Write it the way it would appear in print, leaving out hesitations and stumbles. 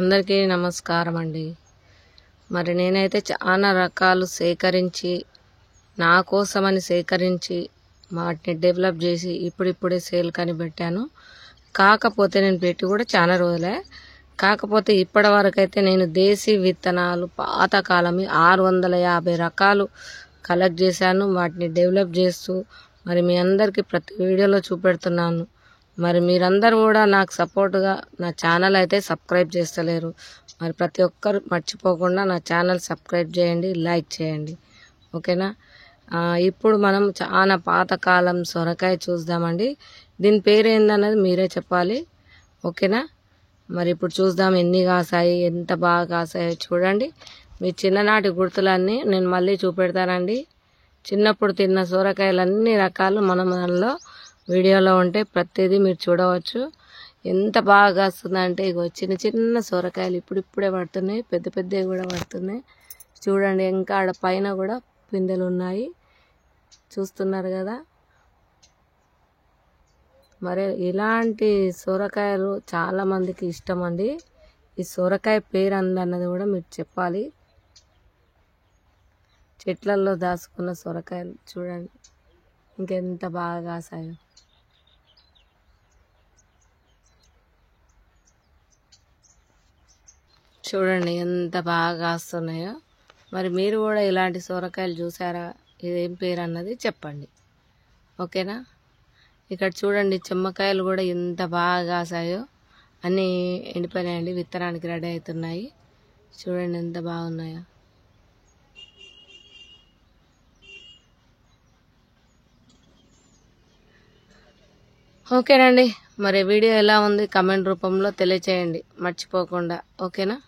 అందరికీ నమస్కారం అండి. మరి నేనైతే చాలా రకాలు సేకరించి నా కోసమని సేకరించి వాటిని డెవలప్ చేసి ఇప్పుడిప్పుడే సేల్ కని పెట్టాను. కాకపోతే నేను పెట్టి కూడా చాలా రోజులే. కాకపోతే ఇప్పటి వరకు అయితే నేను దేశీ విత్తనాలు పాతకాలమి 650 రకాలు కలెక్ట్ చేశాను. వాటిని డెవలప్ చేస్తూ మరి మీ అందరికీ ప్రతి వీడియోలో చూపెడుతున్నాను. మరి మీరందరూ కూడా నాకు సపోర్ట్గా నా ఛానల్ అయితే సబ్స్క్రైబ్ చేస్తలేరు. మరి ప్రతి ఒక్కరు మర్చిపోకుండా నా ఛానల్ సబ్స్క్రైబ్ చేయండి, లైక్ చేయండి, ఓకేనా. ఇప్పుడు మనం చాలా పాతకాలం సొరకాయ చూద్దామండి. దీని పేరు ఏందన్నది మీరే చెప్పాలి, ఓకేనా. మరి ఇప్పుడు చూద్దాం ఎన్ని కాసాయి, ఎంత బాగా కాసాయో చూడండి. మీ చిన్ననాటి గుర్తులన్నీ నేను మళ్ళీ చూపెడతానండి. చిన్నప్పుడు తిన్న సొరకాయలు అన్ని రకాలు మనలో వీడియోలో ఉంటే ప్రతిదీ మీరు చూడవచ్చు. ఎంత బాగా కాస్తుందంటే ఇగో చిన్న చిన్న సొరకాయలు ఇప్పుడిప్పుడే పడుతున్నాయి, పెద్ద పెద్దవి కూడా పడుతున్నాయి. చూడండి, ఇంకా ఆడ పైన కూడా పిందెలు ఉన్నాయి, చూస్తున్నారు కదా. మరి ఇలాంటి సొరకాయలు చాలా మందికి ఇష్టం అండి. ఈ సొరకాయ పేరు అందన్నది కూడా మీరు చెప్పాలి. చెట్లల్లో దాచుకున్న సొరకాయలు చూడండి ఇంకెంత బాగా కాసాయో. చూడండి ఎంత బాగా కాస్తున్నాయో. మరి మీరు కూడా ఇలాంటి సొరకాయలు చూసారా, ఇదేం పేరు అన్నది చెప్పండి, ఓకేనా. ఇక్కడ చూడండి చెమ్మకాయలు కూడా ఎంత బాగా కాసాయో. అన్నీ ఎండిపోయినాయండి, విత్తనానికి రెడీ అవుతున్నాయి. చూడండి ఎంత బాగున్నాయో. ఓకేనండి, మరి వీడియో ఎలా ఉంది కమెంట్ రూపంలో తెలియచేయండి మర్చిపోకుండా, ఓకేనా.